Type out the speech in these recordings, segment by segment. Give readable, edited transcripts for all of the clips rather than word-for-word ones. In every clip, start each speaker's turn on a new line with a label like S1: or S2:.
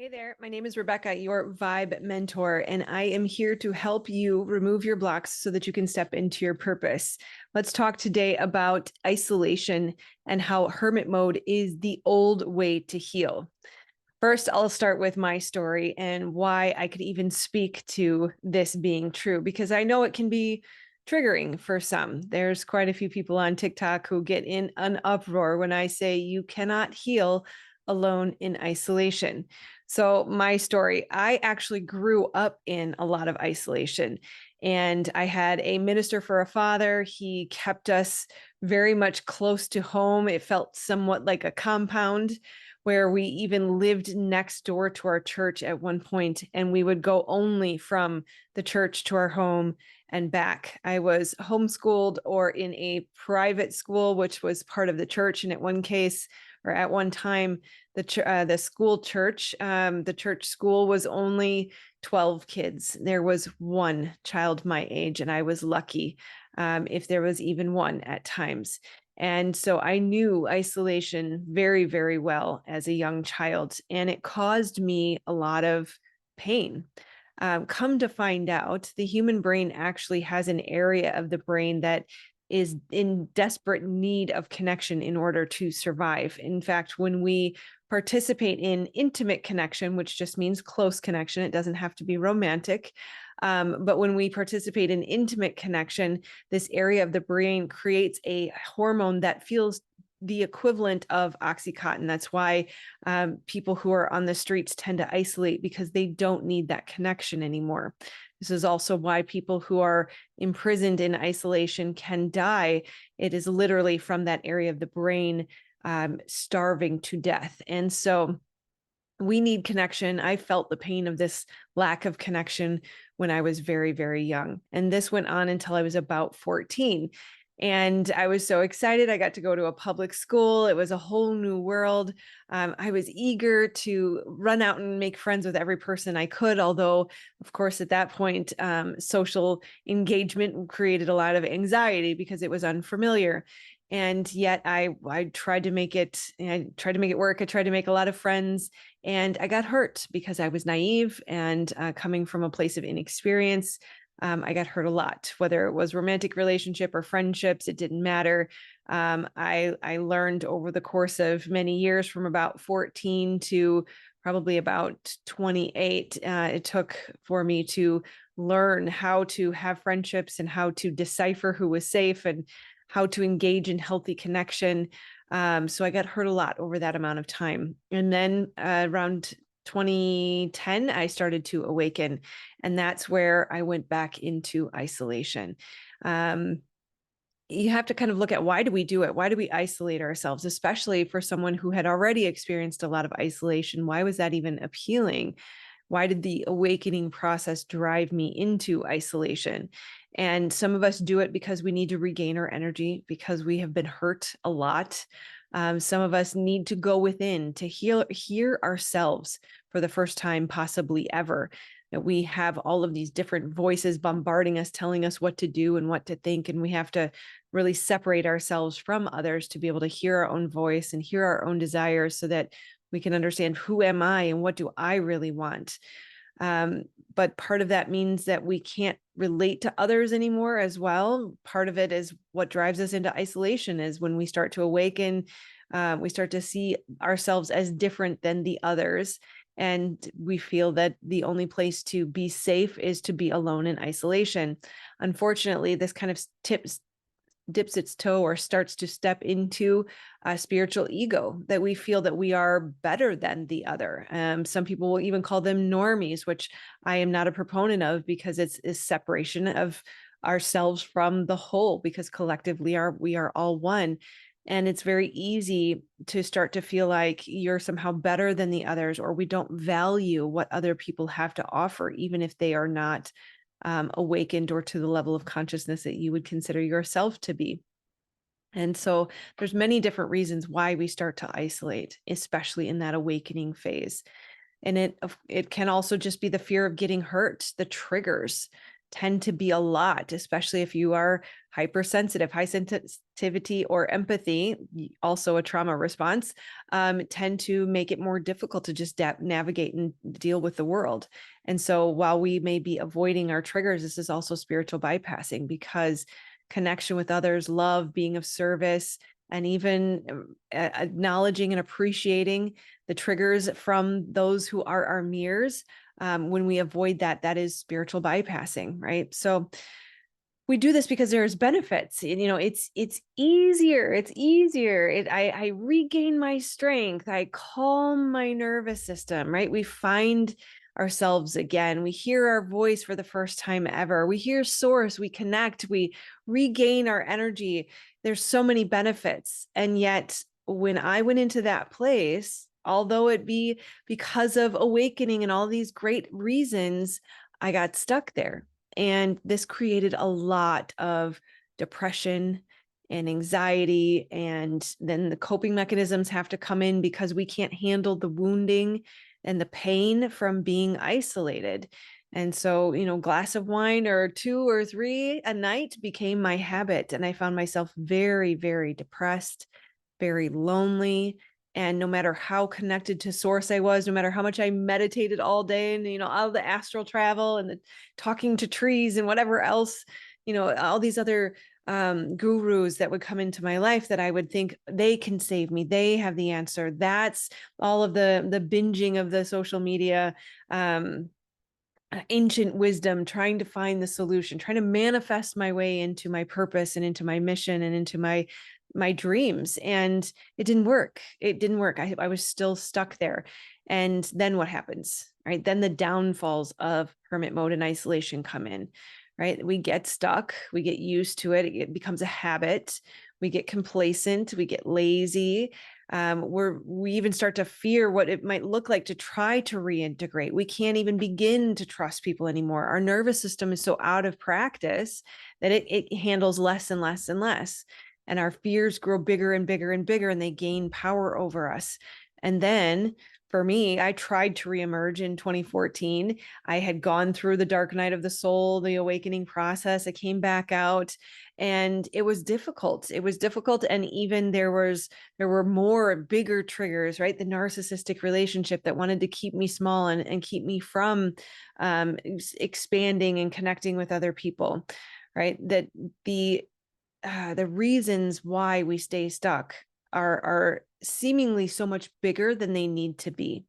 S1: Hey there, my name is Rebecca, your vibe mentor, and I am here to help you remove your blocks so that you can step into your purpose. Let's talk today about isolation and how hermit mode is the old way to heal. First, I'll start with my story and why I could even speak to this being true, because I know it can be triggering for some. There's quite a few people on TikTok who get in an uproar when I say you cannot heal alone in isolation. So, my story, I actually grew up in a lot of isolation. And I had a minister for a father. He kept us very much close to home. It felt somewhat like a compound where we even lived next door to our church at one point, and we would go only from the church to our home and back. I was homeschooled or in a private school, which was part of the church. And at one case, or at one time, the school church, the church school was only 12 kids. There was one child my age, and I was lucky if there was even one at times. And so I knew isolation very, very well as a young child, and it caused me a lot of pain. Come to find out, the human brain actually has an area of the brain that is in desperate need of connection in order to survive. In fact, when we participate in intimate connection, which just means close connection, it doesn't have to be romantic. But when we participate in intimate connection, this area of the brain creates a hormone that feels the equivalent of Oxycontin. That's why people who are on the streets tend to isolate, because they don't need that connection anymore. This is also why people who are imprisoned in isolation can die. It is literally from that area of the brain starving to death. And so we need connection. I felt the pain of this lack of connection when I was very, very young. And this went on until I was about 14. And I was so excited. I got to go to a public school. It was a whole new world. I was eager to run out and make friends with every person I could. Although, of course, at that point, social engagement created a lot of anxiety because it was unfamiliar. And yet I tried to make it, I tried to make it work. I tried to make a lot of friends, and I got hurt because I was naive and coming from a place of inexperience. I got hurt a lot, whether it was romantic relationship or friendships, it didn't matter. I learned over the course of many years, from about 14 to probably about 28, it took for me to learn how to have friendships and how to decipher who was safe and how to engage in healthy connection. So I got hurt a lot over that amount of time. And then around 2010, I started to awaken. And that's where I went back into isolation. You have to kind of look at, why do we do it? Why do we isolate ourselves, especially for someone who had already experienced a lot of isolation? Why was that even appealing? Why did the awakening process drive me into isolation? And some of us do it because we need to regain our energy, because we have been hurt a lot. Some of us need to go within to hear ourselves for the first time, possibly ever. That we have all of these different voices bombarding us, telling us what to do and what to think. And we have to really separate ourselves from others to be able to hear our own voice and hear our own desires, so that we can understand, who am I and what do I really want? But part of that means that we can't relate to others anymore as well. Part of it is what drives us into isolation, is when we start to awaken, we start to see ourselves as different than the others. And we feel that the only place to be safe is to be alone in isolation. Unfortunately, this kind of dips its toe or starts to step into a spiritual ego, that we feel that we are better than the other. Some people will even call them normies, which I am not a proponent of, because it's a separation of ourselves from the whole, because collectively we are all one. And it's very easy to start to feel like you're somehow better than the others, or we don't value what other people have to offer, even if they are not awakened or to the level of consciousness that you would consider yourself to be. And so there's many different reasons why we start to isolate, especially in that awakening phase. And it can also just be the fear of getting hurt, the triggers. tend to be a lot, especially if you are hypersensitive, high sensitivity or empathy, also a trauma response, tend to make it more difficult to just navigate and deal with the world. And so while we may be avoiding our triggers, this is also spiritual bypassing, because connection with others, love, being of service, and even acknowledging and appreciating the triggers from those who are our mirrors. When we avoid that, that is spiritual bypassing, right? So we do this because there's benefits. You know, it's easier. It's easier. I regain my strength. I calm my nervous system, right? We find ourselves again. We hear our voice for the first time ever. We hear source. We connect. We regain our energy. There's so many benefits. And yet, when I went into that place, although it be because of awakening and all these great reasons, I got stuck there. And this created a lot of depression and anxiety. And then the coping mechanisms have to come in because we can't handle the wounding and the pain from being isolated. And so, you know, glass of wine or 2 or 3 a night became my habit. And I found myself very, very depressed, very lonely. And no matter how connected to source I was, no matter how much I meditated all day, and, you know, all the astral travel and the talking to trees and whatever else, you know, all these other gurus that would come into my life that I would think they can save me. They have the answer. That's all of the binging of the social media, ancient wisdom, trying to find the solution, trying to manifest my way into my purpose and into my mission and into my dreams. And it didn't work. It didn't work. I was still stuck there. And then what happens, right? Then the downfalls of hermit mode and isolation come in, right? We get stuck, we get used to it. It becomes a habit. We get complacent, we get lazy. We even start to fear what it might look like to try to reintegrate. We can't even begin to trust people anymore. Our nervous system is so out of practice that it handles less and less and less. And our fears grow bigger and bigger and bigger, and they gain power over us. And then for me, I tried to reemerge in 2014. I had gone through the dark night of the soul, the awakening process. I came back out, and it was difficult. It was difficult. And even there were more bigger triggers, right? The narcissistic relationship that wanted to keep me small and keep me from expanding and connecting with other people, right? That the reasons why we stay stuck are seemingly so much bigger than they need to be.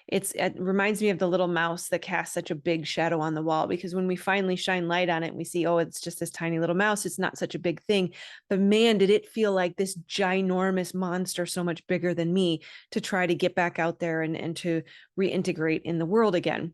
S1: It reminds me of the little mouse that casts such a big shadow on the wall, because when we finally shine light on it, we see, oh, it's just this tiny little mouse. It's not such a big thing. But man, did it feel like this ginormous monster, so much bigger than me, to try to get back out there and to reintegrate in the world again.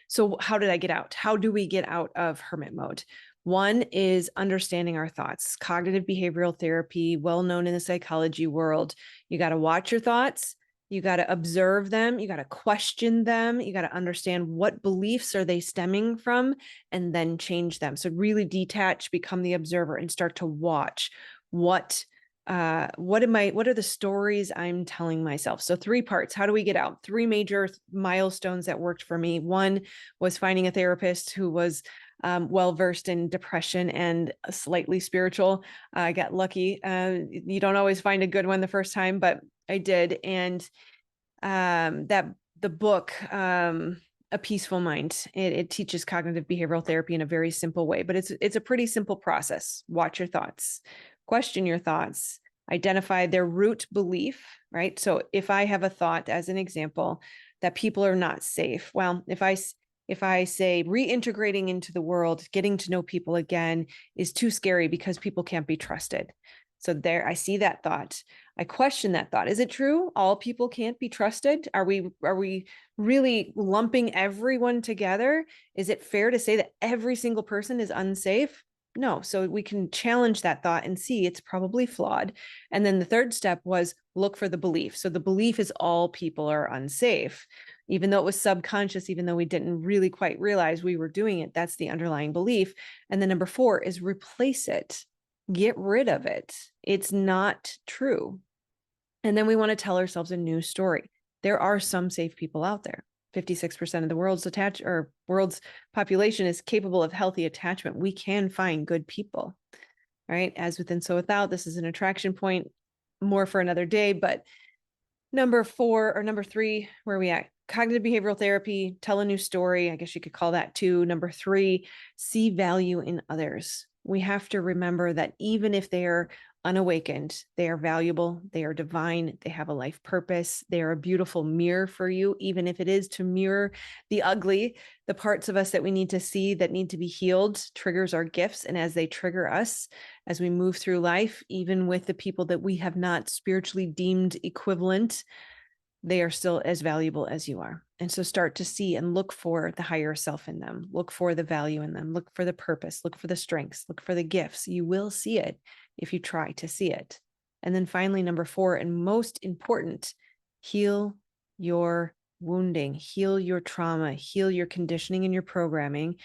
S1: So how did I get out? How do we get out of hermit mode? One is understanding our thoughts. Cognitive behavioral therapy, well known in the psychology world. You got to watch your thoughts. You got to observe them. You got to question them. You got to understand what beliefs are they stemming from, and then change them. So really detach, become the observer, and start to watch what are the stories I'm telling myself. So 3 parts. How do we get out? 3 major milestones that worked for me. One was finding a therapist who was well-versed in depression and slightly spiritual. I got lucky. You don't always find a good one the first time, but I did. And that the book, A Peaceful Mind, it teaches cognitive behavioral therapy in a very simple way, but it's a pretty simple process. Watch your thoughts, question your thoughts, identify their root belief, right? So if I have a thought, as an example, that people are not safe, well, if I say reintegrating into the world, getting to know people again is too scary because people can't be trusted. So there, I see that thought. I question that thought. Is it true? All people can't be trusted? Are we really lumping everyone together? Is it fair to say that every single person is unsafe? No. So we can challenge that thought and see it's probably flawed. And then the third step was look for the belief. So the belief is all people are unsafe. Even though it was subconscious, even though we didn't really quite realize we were doing it, that's the underlying belief. And then number 4 is replace it. Get rid of it. It's not true. And then we want to tell ourselves a new story. There are some safe people out there. 56% of the world's population is capable of healthy attachment. We can find good people, right? As within, so without. This is an attraction point, more for another day. But number 3, where are we at? Cognitive behavioral therapy, tell a new story. I guess you could call that 2. Number 3, see value in others. We have to remember that even if they are unawakened, they are valuable, they are divine, they have a life purpose, they are a beautiful mirror for you, even if it is to mirror the ugly, the parts of us that we need to see, that need to be healed. Triggers are gifts, and as they trigger us, as we move through life, even with the people that we have not spiritually deemed equivalent, they are still as valuable as you are. And so start to see and look for the higher self in them, look for the value in them, look for the purpose, look for the strengths, look for the gifts. You will see it if you try to see it. And then finally, number 4, and most important, heal your wounding, heal your trauma, heal your conditioning and your programming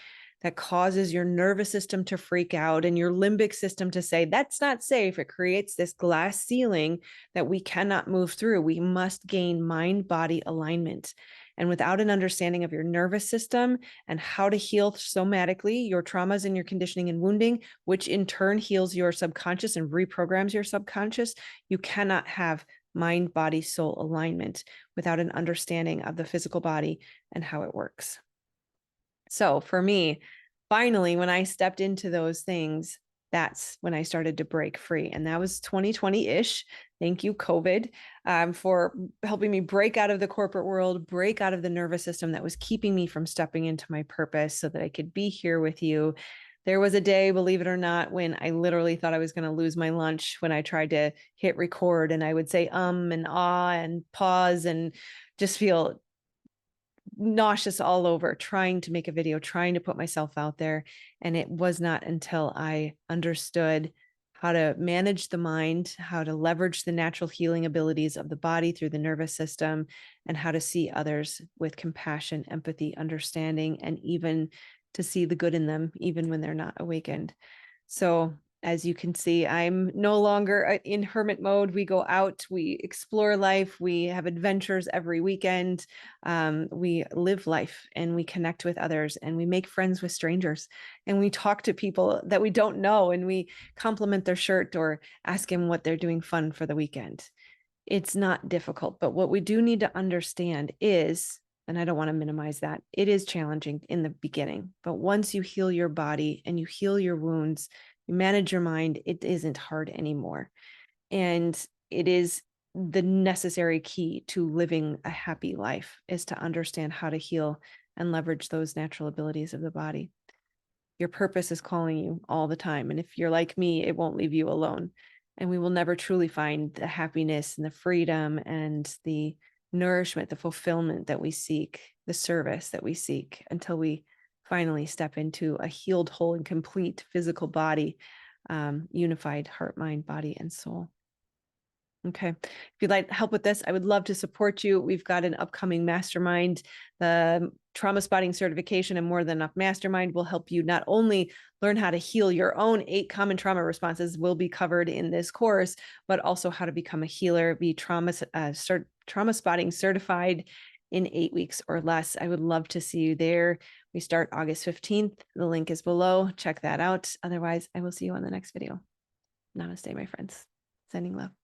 S1: that causes your nervous system to freak out and your limbic system to say, that's not safe. It creates this glass ceiling that we cannot move through. We must gain mind-body alignment. And without an understanding of your nervous system and how to heal somatically your traumas and your conditioning and wounding, which in turn heals your subconscious and reprograms your subconscious, you cannot have mind, body, soul alignment without an understanding of the physical body and how it works. So for me, finally, when I stepped into those things, that's when I started to break free. And that was 2020-ish. Thank you, COVID, for helping me break out of the corporate world, break out of the nervous system that was keeping me from stepping into my purpose so that I could be here with you. There was a day, believe it or not, when I literally thought I was going to lose my lunch when I tried to hit record, and I would say and ah and pause and just feel nauseous all over trying to make a video, trying to put myself out there. And it was not until I understood how to manage the mind, how to leverage the natural healing abilities of the body through the nervous system, and how to see others with compassion, empathy, understanding, and even to see the good in them, even when they're not awakened. So as you can see, I'm no longer in hermit mode. We go out, we explore life, we have adventures every weekend. We live life and we connect with others and we make friends with strangers and we talk to people that we don't know and we compliment their shirt or ask them what they're doing fun for the weekend. It's not difficult, but what we do need to understand is, and I don't want to minimize that, it is challenging in the beginning, but once you heal your body and you heal your wounds, you manage your mind, it isn't hard anymore. And it is the necessary key to living a happy life, is to understand how to heal and leverage those natural abilities of the body. Your purpose is calling you all the time. And if you're like me, it won't leave you alone. And we will never truly find the happiness and the freedom and the nourishment, the fulfillment that we seek, the service that we seek, until we finally step into a healed, whole, and complete physical body, unified heart, mind, body, and soul. Okay. If you'd like help with this, I would love to support you. We've got an upcoming mastermind. The trauma spotting certification and More Than Enough mastermind will help you not only learn how to heal your own 8 common trauma responses will be covered in this course, but also how to become a healer, be trauma spotting certified in 8 weeks or less. I would love to see you there. We start August 15th. The link is below. Check that out. Otherwise, I will see you on the next video. Namaste, my friends. Sending love.